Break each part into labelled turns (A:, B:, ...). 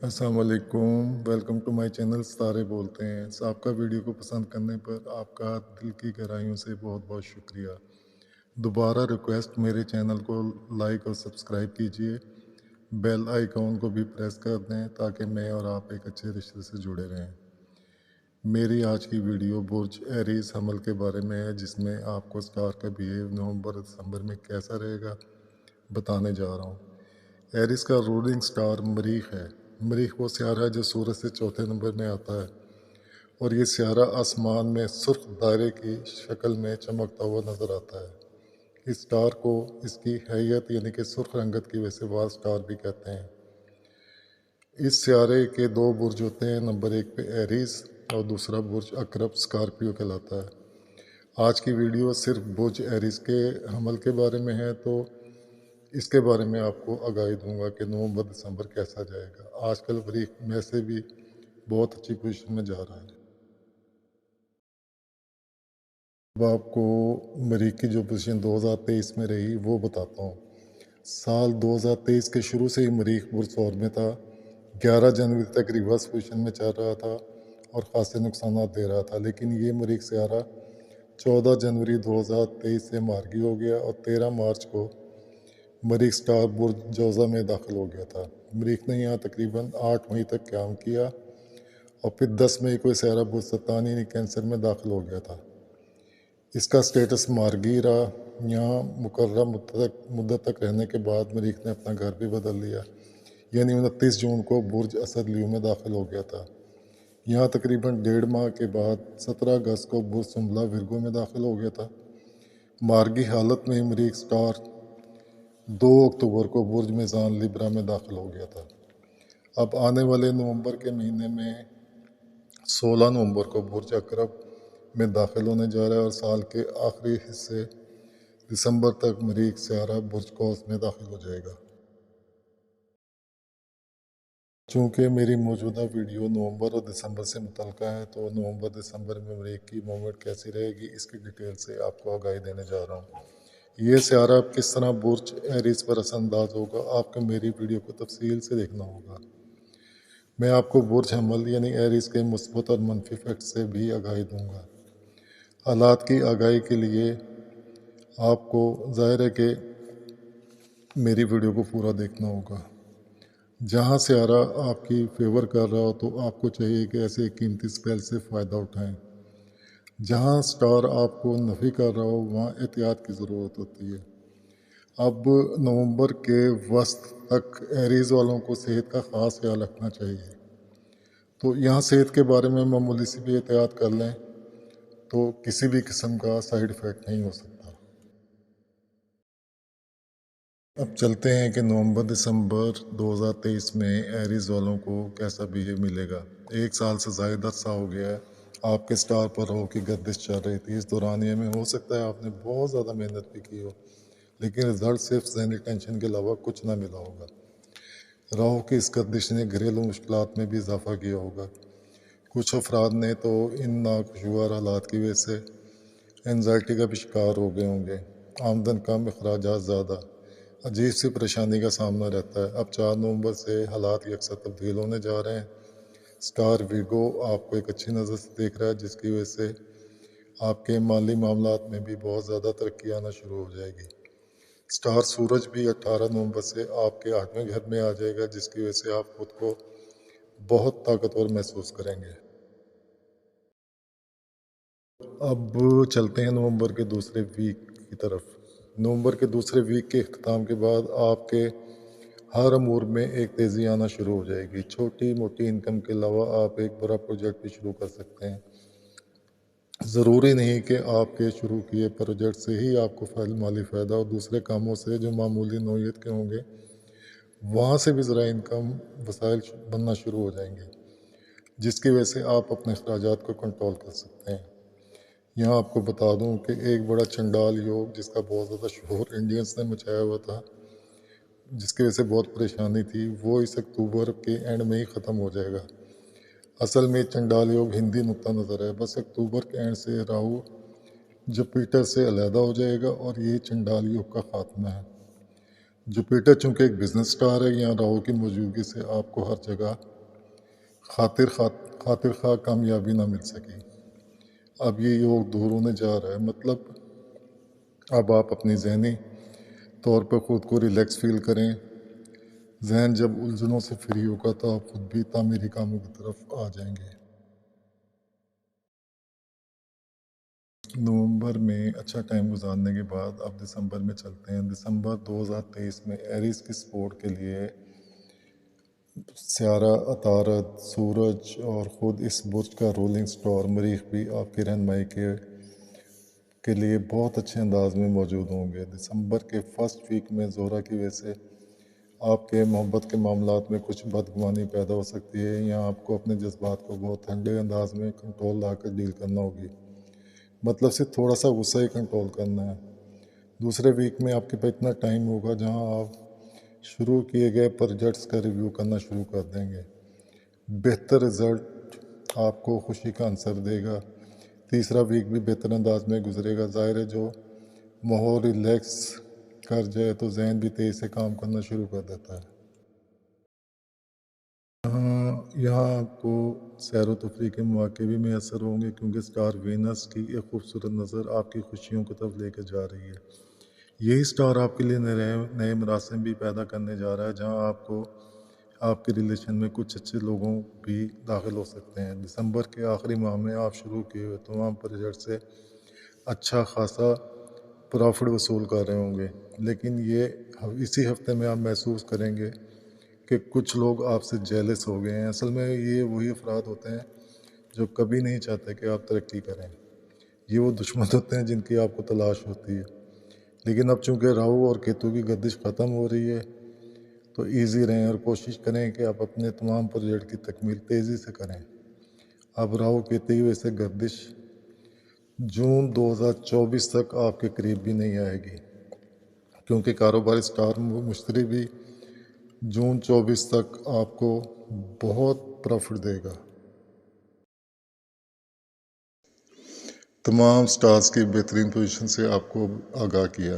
A: السلام علیکم، welcome to my channel ستارے بولتے ہیں۔ آپ کا ویڈیو کو پسند کرنے پر آپ کا دل کی گہرائیوں سے بہت بہت شکریہ۔ دوبارہ ریکویسٹ، میرے چینل کو لائک اور سبسکرائب کیجئے، بیل آئیکن کو بھی پریس کر دیں تاکہ میں اور آپ ایک اچھے رشتے سے جڑے رہیں۔ میری آج کی ویڈیو برج ایریز حمل کے بارے میں ہے، جس میں آپ کو سٹار کا بیہیو نومبر دسمبر میں کیسا رہے گا بتانے جا رہا ہوں۔ ایریز کا رولنگ سٹار مریخ ہے۔ مریخ وہ سیارہ ہے جو سورج سے چوتھے نمبر میں آتا ہے، اور یہ سیارہ آسمان میں سرخ دائرے کی شکل میں چمکتا ہوا نظر آتا ہے۔ اس سٹار کو اس کی حیت یعنی کہ سرخ رنگت کی وجہ سے وال سٹار بھی کہتے ہیں۔ اس سیارے کے دو برج ہوتے ہیں، نمبر 1 پہ ایریز اور دوسرا برج عقرب اسکارپیو کہلاتا ہے۔ آج کی ویڈیو صرف برج ایریز کے حمل کے بارے میں ہے، تو اس کے بارے میں آپ کو آگاہی دوں گا کہ نومبر دسمبر کیسا جائے گا۔ آج کل مریخ میں سے بھی بہت اچھی پوزیشن میں جا رہا ہے۔ اب آپ کو مریخ کی جو پوزیشن 2023 میں رہی وہ بتاتا ہوں۔ سال 2023 کے شروع سے ہی مریخ برج ثور میں تھا۔ 11 جنوری تک ریورس پوزیشن میں چل رہا تھا اور خاصے نقصانات دے رہا تھا، لیکن یہ مریخ سیارہ 14 جنوری 2023 سے مارگی ہو گیا اور 13 مارچ کو مریخ سٹار برج جوزہ میں داخل ہو گیا تھا۔ مریخ نے یہاں تقریباً 8 مئی تک قیام کیا اور پھر 10 مئی کو سیارہ برج ستان یعنی کینسر میں داخل ہو گیا تھا۔ اس کا سٹیٹس مارگی رہا۔ یہاں مقررہ مدت تک رہنے کے بعد مریخ نے اپنا گھر بھی بدل لیا، یعنی 29 جون کو برج اسد لیو میں داخل ہو گیا تھا۔ یہاں تقریباً 1.5 ماہ کے بعد 17 اگست کو برج سنبلا ورگو میں داخل ہو گیا تھا۔ مارگی حالت میں مریخ سٹار 2 اکتوبر کو برج میزان لیبرا میں داخل ہو گیا تھا۔ اب آنے والے نومبر کے مہینے میں 16 نومبر کو برج عقرب میں داخل ہونے جا رہا ہے اور سال کے آخری حصے دسمبر تک مریخ سیارہ برج قوس میں داخل ہو جائے گا۔ چونکہ میری موجودہ ویڈیو نومبر اور دسمبر سے متعلقہ ہے، تو نومبر دسمبر میں مریخ کی موومنٹ کیسی رہے گی اس کی ڈیٹیل سے آپ کو آگاہی دینے جا رہا ہوں۔ یہ سیارہ اب کس طرح برج ایریز پر اثر انداز ہوگا، آپ کو میری ویڈیو کو تفصیل سے دیکھنا ہوگا۔ میں آپ کو برج حمل یعنی ایریز کے مثبت اور منفی فیکٹ سے بھی آگاہی دوں گا۔ حالات کی آگاہی کے لیے آپ کو ظاہر ہے کہ میری ویڈیو کو پورا دیکھنا ہوگا۔ جہاں سیارہ آپ کی فیور کر رہا ہو تو آپ کو چاہیے کہ ایسے قیمتی سپیل سے فائدہ اٹھائیں۔ جہاں سٹار آپ کو نفی کر رہا ہو وہاں احتیاط کی ضرورت ہوتی ہے۔ اب نومبر کے وسط تک ایریز والوں کو صحت کا خاص خیال رکھنا چاہیے، تو یہاں صحت کے بارے میں معمولی سی بھی احتیاط کر لیں تو کسی بھی قسم کا سائیڈ افیکٹ نہیں ہو سکتا۔ اب چلتے ہیں کہ نومبر دسمبر 2023 میں ایریز والوں کو کیسا بیہیو ملے گا۔ 1 سال سے زائد عرصہ ہو گیا ہے آپ کے سٹار پر راہو کی گردش چل رہی تھی۔ اس دورانیے میں ہو سکتا ہے آپ نے بہت زیادہ محنت بھی کی ہو، لیکن رزلٹ صرف ذہنی ٹینشن کے علاوہ کچھ نہ ملا ہوگا۔ راہو کی اس گردش نے گھریلو مشکلات میں بھی اضافہ کیا ہوگا۔ کچھ افراد نے تو ان ناخوشگوار حالات کی وجہ سے انزائٹی کا بھی شکار ہو گئے ہوں گے۔ آمدن کم، اخراجات زیادہ، عجیب سی پریشانی کا سامنا رہتا ہے۔ اب 4 نومبر سے حالات یکساں تبدیل ہونے جا رہے ہیں۔ سٹار ویگو آپ کو ایک اچھی نظر سے دیکھ رہا ہے، جس کی وجہ سے آپ کے مالی معاملات میں بھی بہت زیادہ ترقی آنا شروع ہو جائے گی۔ سٹار سورج بھی 18 نومبر سے آپ کے 8ویں گھر میں آ جائے گا، جس کی وجہ سے آپ خود کو بہت طاقتور محسوس کریں گے۔ اب چلتے ہیں نومبر کے دوسرے ویک کی طرف۔ نومبر کے دوسرے ویک کے اختتام کے بعد آپ کے ہر امور میں ایک تیزی آنا شروع ہو جائے گی۔ چھوٹی موٹی انکم کے علاوہ آپ ایک بڑا پروجیکٹ بھی شروع کر سکتے ہیں۔ ضروری نہیں کہ آپ کے شروع کیے پروجیکٹ سے ہی آپ کو مالی فائدہ، اور دوسرے کاموں سے جو معمولی نوعیت کے ہوں گے وہاں سے بھی ذرائع انکم وسائل بننا شروع ہو جائیں گے، جس کی وجہ سے آپ اپنے اخراجات کو کنٹرول کر سکتے ہیں۔ یہاں آپ کو بتا دوں کہ ایک بڑا چنڈال یوگ جس کا بہت زیادہ شہور انڈینز نے مچایا ہوا تھا، جس کی وجہ سے بہت پریشانی تھی، وہ اس اکتوبر کے اینڈ میں ہی ختم ہو جائے گا۔ اصل میں چنڈال یوگ ہندی نقطہ نظر ہے، بس اکتوبر کے اینڈ سے راہو جوپیٹر سے علیحدہ ہو جائے گا اور یہ چنڈال یوگ کا خاتمہ ہے۔ جوپیٹر چونکہ ایک بزنس سٹار ہے، یہاں راہو کی موجودگی سے آپ کو ہر جگہ خاطر خواہ کامیابی نہ مل سکی۔ اب یہ یوگ دور ہونے جا رہا ہے، مطلب اب آپ اپنی ذہنی طور پہ خود کو ریلیکس فیل کریں۔ ذہن جب الجھنوں سے فری ہوگا تو آپ خود بھی تعمیری کاموں کی طرف آ جائیں گے۔ نومبر میں اچھا ٹائم گزارنے کے بعد اب دسمبر میں چلتے ہیں۔ دسمبر 2023 میں ایریز کی سپورٹ کے لیے سیارہ عطارد، سورج اور خود اس برج کا رولنگ سٹار مریخ بھی آپ کی رہنمائی کے لیے بہت اچھے انداز میں موجود ہوں گے۔ دسمبر کے فرسٹ ویک میں زہرہ کی وجہ سے آپ کے محبت کے معاملات میں کچھ بدگمانی پیدا ہو سکتی ہے، یا آپ کو اپنے جذبات کو بہت ٹھنڈے انداز میں کنٹرول لا کر ڈیل کرنا ہوگی، مطلب صرف تھوڑا سا غصہ ہی کنٹرول کرنا ہے۔ دوسرے ویک میں آپ کے پاس اتنا ٹائم ہوگا جہاں آپ شروع کیے گئے پروجیکٹس کا ریویو کرنا شروع کر دیں گے۔ بہتر رزلٹ آپ کو خوشی کا عنصر دے گا۔ تیسرا ویک بھی بہتر انداز میں گزرے گا۔ ظاہر ہے جو ماحول ریلیکس کر جائے تو ذہن بھی تیز سے کام کرنا شروع کر دیتا ہے۔ یہاں آپ کو سیر و تفریح کے مواقع بھی میسر ہوں گے، کیونکہ سٹار وینس کی ایک خوبصورت نظر آپ کی خوشیوں کی طرف لے کے جا رہی ہے۔ یہی سٹار آپ کے لیے نئے مراسم بھی پیدا کرنے جا رہا ہے، جہاں آپ کے ریلیشن میں کچھ اچھے لوگوں بھی داخل ہو سکتے ہیں۔ دسمبر کے آخری ماہ میں آپ شروع کیے ہوئے تمام پروجیکٹ سے اچھا خاصا پرافٹ وصول کر رہے ہوں گے، لیکن اسی ہفتے میں آپ محسوس کریں گے کہ کچھ لوگ آپ سے جیلس ہو گئے ہیں۔ اصل میں یہ وہی افراد ہوتے ہیں جو کبھی نہیں چاہتے کہ آپ ترقی کریں۔ یہ وہ دشمن ہوتے ہیں جن کی آپ کو تلاش ہوتی ہے۔ لیکن اب چونکہ راہو اور کیتو کی گردش ختم ہو رہی ہے تو ایزی رہیں اور کوشش کریں کہ آپ اپنے تمام پروجیکٹ کی تکمیل تیزی سے کریں۔ اب راہو کیتو کی وجہ سے گردش جون 2024 تک آپ کے قریب بھی نہیں آئے گی، کیونکہ کاروباری سٹار مشتری بھی جون 24 تک آپ کو بہت پروفٹ دے گا۔ تمام سٹارز کی بہترین پوزیشن سے آپ کو آگاہ کیا،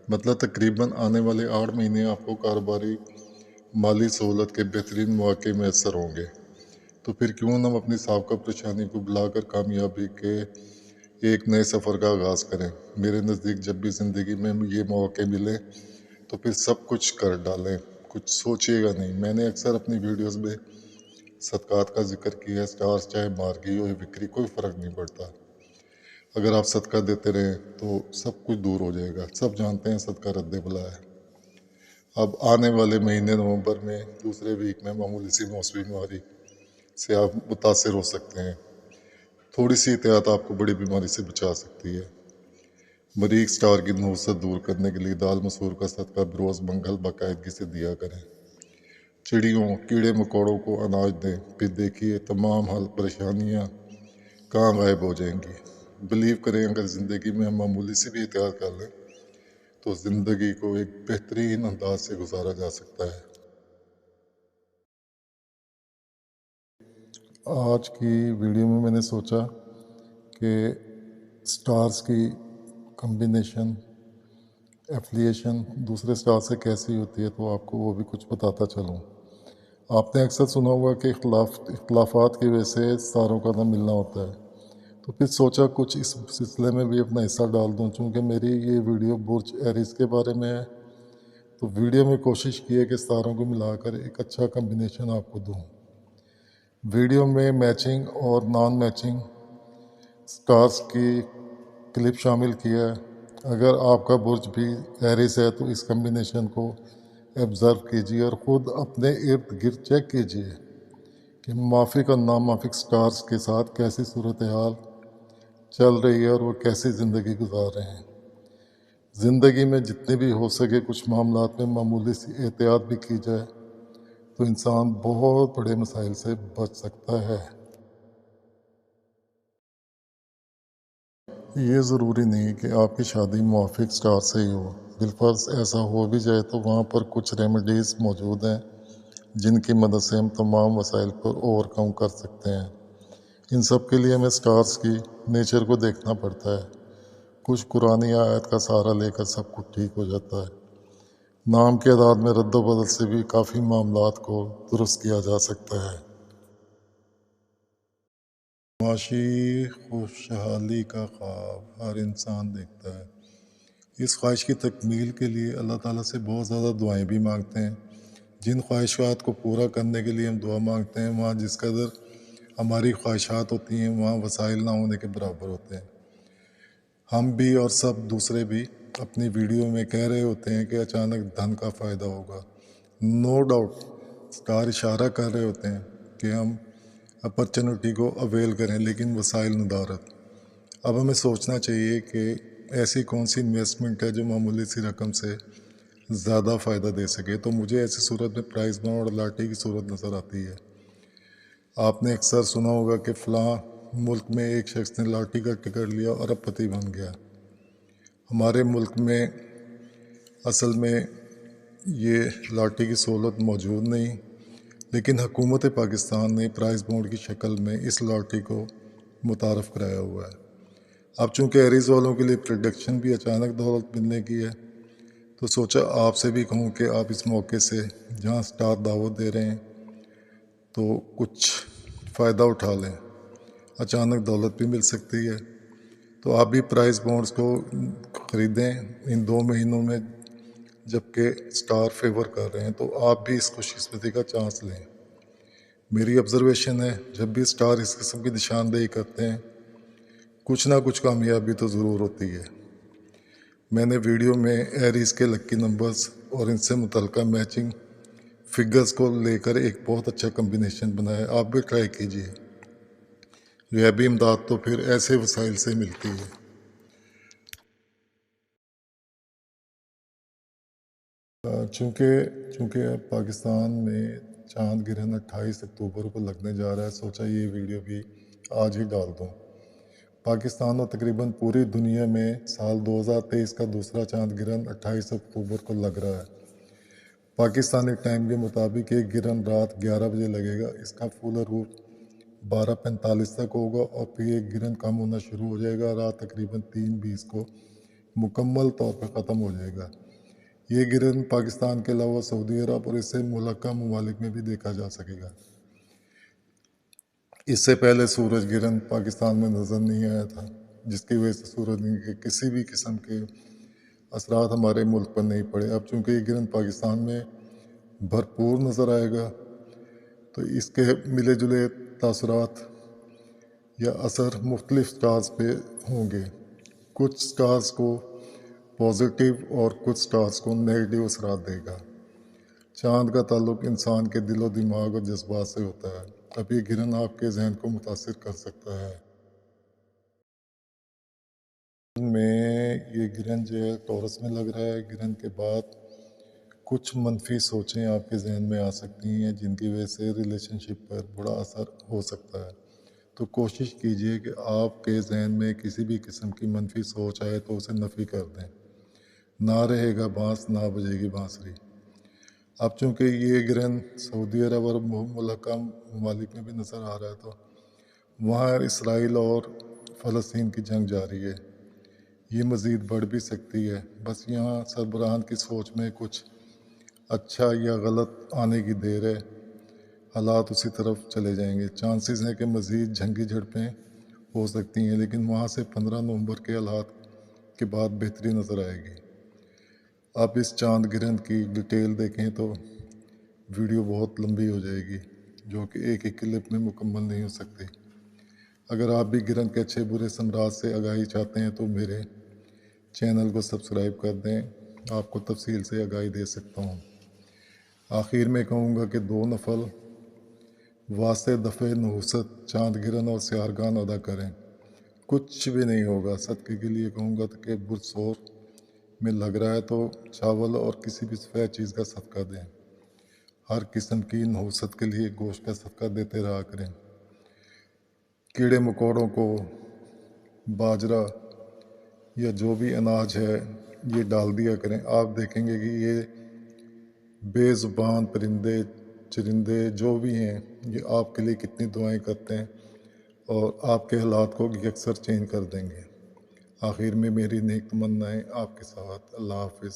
A: مطلب تقریباً آنے والے 8 مہینے آپ کو کاروباری مالی سہولت کے بہترین مواقع میسر ہوں گے۔ تو پھر کیوں نہ ہم اپنی سابقہ پریشانی کو بھلا کر کامیابی کے ایک نئے سفر کا آغاز کریں۔ میرے نزدیک جب بھی زندگی میں یہ مواقع ملے تو پھر سب کچھ کر ڈالیں، کچھ سوچیے گا نہیں۔ میں نے اکثر اپنی ویڈیوز میں صدقات کا ذکر کیا ہے۔ سٹارز چاہے مارگی ہو یا وکری، کوئی فرق نہیں پڑتا۔ اگر آپ صدقہ دیتے رہیں تو سب کچھ دور ہو جائے گا۔ سب جانتے ہیں صدقہ رد بلا ہے۔ اب آنے والے مہینے نومبر میں دوسرے ویک میں معمولی سی موسمی بیماری سے آپ متاثر ہو سکتے ہیں۔ تھوڑی سی احتیاط آپ کو بڑی بیماری سے بچا سکتی ہے۔ مریخ سٹار کی نحوست دور کرنے کے لیے دال مسور کا صدقہ بروز منگل باقاعدگی سے دیا کریں۔ چڑیوں، کیڑے مکوڑوں کو اناج دیں، پھر دیکھیے تمام حل پریشانیاں کہاں غائب ہو جائیں گی۔ بلیو کریں، اگر زندگی میں ہم معمولی سے بھی احتیاط کر لیں تو زندگی کو ایک بہترین انداز سے گزارا جا سکتا ہے۔ آج کی ویڈیو میں نے سوچا کہ سٹارز کی کمبینیشن ایفلیشن دوسرے سٹار سے کیسی ہوتی ہے، تو آپ کو وہ بھی کچھ بتاتا چلوں۔ آپ نے اکثر سنا ہوگا کہ اختلافات کی وجہ سے ستاروں کا نہ ملنا ہوتا ہے، تو پھر سوچا کچھ اس سلسلے میں بھی اپنا حصہ ڈال دوں۔ چونکہ میری یہ ویڈیو برج ایریز کے بارے میں ہے، تو ویڈیو میں کوشش کی ہے کہ ستاروں کو ملا کر ایک اچھا کمبینیشن آپ کو دوں۔ ویڈیو میں میچنگ اور نان میچنگ سٹارز کی کلپ شامل کیا ہے۔ اگر آپ کا برج بھی ایریز ہے تو اس کمبینیشن کو آبزرو کیجیے اور خود اپنے ارد گرد چیک کیجیے کہ موافق اور ناموافق سٹارز کے ساتھ کیسی صورتحال چل رہی ہے اور وہ کیسی زندگی گزار رہے ہیں۔ زندگی میں جتنے بھی ہو سکے کچھ معاملات میں معمولی سی احتیاط بھی کی جائے تو انسان بہت بڑے مسائل سے بچ سکتا ہے۔ یہ ضروری نہیں کہ آپ کی شادی موافق سٹار سے ہی ہو۔ بالفرض ایسا ہو بھی جائے تو وہاں پر کچھ ریمیڈیز موجود ہیں جن کی مدد سے ہم تمام مسائل پر اوور کم کر سکتے ہیں۔ ان سب کے لیے ہمیں سٹارز کی نیچر کو دیکھنا پڑتا ہے۔ کچھ قرآنی آیت کا سہارا لے کر سب کچھ ٹھیک ہو جاتا ہے۔ نام کے اعداد میں رد و بدل سے بھی کافی معاملات کو درست کیا جا سکتا ہے۔ معاشی خوشحالی کا خواب ہر انسان دیکھتا ہے۔ اس خواہش کی تکمیل کے لیے اللہ تعالیٰ سے بہت زیادہ دعائیں بھی مانگتے ہیں۔ جن خواہشات کو پورا کرنے کے لیے ہم دعا مانگتے ہیں، وہاں جس قدر ہماری خواہشات ہوتی ہیں وہاں وسائل نہ ہونے کے برابر ہوتے ہیں۔ ہم بھی اور سب دوسرے بھی اپنی ویڈیو میں کہہ رہے ہوتے ہیں کہ اچانک دھن کا فائدہ ہوگا۔ نو ڈاؤٹ اسٹار اشارہ کر رہے ہوتے ہیں کہ ہم اپرچونٹی کو اویل کریں، لیکن وسائل ندارت۔ اب ہمیں سوچنا چاہیے کہ ایسی کون سی انویسٹمنٹ ہے جو معمولی سی رقم سے زیادہ فائدہ دے سکے۔ تو مجھے ایسی صورت میں پرائز بانڈ اور لاٹری کی صورت نظر آتی ہے۔ آپ نے اکثر سنا ہوگا کہ فلاں ملک میں ایک شخص نے لاٹری کا ٹکٹ لیا اور اب پتی بن گیا۔ ہمارے ملک میں اصل میں یہ لاٹری کی سہولت موجود نہیں، لیکن حکومت پاکستان نے پرائز بانڈ کی شکل میں اس لاٹری کو متعارف کرایا ہوا ہے۔ اب چونکہ ایریز والوں کے لیے پریڈکشن بھی اچانک دولت ملنے کی ہے، تو سوچا آپ سے بھی کہوں کہ آپ اس موقع سے جہاں سٹار دعوت دے رہے ہیں تو کچھ فائدہ اٹھا لیں، اچانک دولت بھی مل سکتی ہے۔ تو آپ بھی پرائز بانڈز کو خریدیں ان 2 مہینوں میں، جبکہ سٹار فیور کر رہے ہیں، تو آپ بھی اس خوش قسمتی کا چانس لیں۔ میری آبزرویشن ہے جب بھی سٹار اس قسم کی نشاندہی کرتے ہیں کچھ نہ کچھ کامیابی تو ضرور ہوتی ہے۔ میں نے ویڈیو میں ایریز کے لکی نمبرز اور ان سے متعلقہ میچنگ فگرز کو لے کر ایک بہت اچھا کمبینیشن بنایا ہے، آپ بھی ٹرائی کیجئے۔ غیبی امداد تو پھر ایسے وسائل سے ملتی ہے۔ چونکہ اب پاکستان میں چاند گرہن 28 اکتوبر کو لگنے جا رہا ہے، سوچا یہ ویڈیو بھی آج ہی ڈال دوں۔ پاکستان اور تقریباً پوری دنیا میں سال 2023 کا دوسرا چاند گرہن 28 اکتوبر کو لگ رہا ہے۔ پاکستانی ٹائم کے مطابق یہ گرہن رات 11 بجے لگے گا۔ اس کا فل عروج 12:45 تک ہوگا اور پھر یہ گرہن کم ہونا شروع ہو جائے گا، رات تقریباً 3:20 کو مکمل طور پر ختم ہو جائے گا۔ یہ گرہن پاکستان کے علاوہ سعودی عرب اور اس سے ملحقہ ممالک میں بھی دیکھا جا سکے گا۔ اس سے پہلے سورج گرہن پاکستان میں نظر نہیں آیا تھا، جس کی وجہ سے سورج کے کسی بھی قسم کے اثرات ہمارے ملک پر نہیں پڑے۔ اب چونکہ یہ گرہن پاکستان میں بھرپور نظر آئے گا تو اس کے ملے جلے تاثرات یا اثر مختلف سٹارز پہ ہوں گے۔ کچھ سٹارز کو پازیٹیو اور کچھ سٹارز کو نیگیٹو اثرات دے گا۔ چاند کا تعلق انسان کے دل و دماغ اور جذبات سے ہوتا ہے۔ اب یہ گرہن آپ کے ذہن کو متاثر کر سکتا ہے۔ یہ گرہن جو ہے ٹورس میں لگ رہا ہے۔ گرہن کے بعد کچھ منفی سوچیں آپ کے ذہن میں آ سکتی ہیں، جن کی وجہ سے ریلیشن شپ پر برا اثر ہو سکتا ہے۔ تو کوشش کیجئے کہ آپ کے ذہن میں کسی بھی قسم کی منفی سوچ آئے تو اسے نفی کر دیں۔ نہ رہے گا بانس، نہ بجے گی بانسری۔ اب چونکہ یہ گرہن سعودی عرب اور ملحقہ ممالک میں بھی نظر آ رہا ہے، تو وہاں اسرائیل اور فلسطین کی جنگ جاری ہے۔ یہ مزید بڑھ بھی سکتی ہے۔ بس یہاں سربراہان کی سوچ میں کچھ اچھا یا غلط آنے کی دیر ہے، حالات اسی طرف چلے جائیں گے۔ چانسز ہیں کہ مزید جنگی جھڑپیں ہو سکتی ہیں، لیکن وہاں سے 15 نومبر کے حالات کے بعد بہتری نظر آئے گی۔ آپ اس چاند گرہن کی ڈیٹیل دیکھیں تو ویڈیو بہت لمبی ہو جائے گی، جو کہ ایک ایک کلپ میں مکمل نہیں ہو سکتی۔ اگر آپ بھی گرہن کے اچھے برے ثمرات سے آگاہی چاہتے ہیں تو میرے چینل کو سبسکرائب کر دیں، آپ کو تفصیل سے آگاہی دے سکتا ہوں۔ آخر میں کہوں گا کہ 2 نفل واسطے دفع نحوست چاند گرہن اور سیارگان ادا کریں، کچھ بھی نہیں ہوگا۔ صدقے کے لیے کہوں گا کہ برسور میں لگ رہا ہے تو چاول اور کسی بھی سفید چیز کا صدقہ دیں۔ ہر قسم کی نحوست کے لیے گوشت کا صدقہ دیتے رہا کریں۔ کیڑے مکوڑوں کو باجرہ یا جو بھی اناج ہے یہ ڈال دیا کریں۔ آپ دیکھیں گے کہ یہ بے زبان پرندے چرندے جو بھی ہیں یہ آپ کے لیے کتنی دعائیں کرتے ہیں اور آپ کے حالات کو یکسر چینج کر دیں گے۔ آخر میں میری نیک تمنائیں آپ کے ساتھ۔ اللہ حافظ۔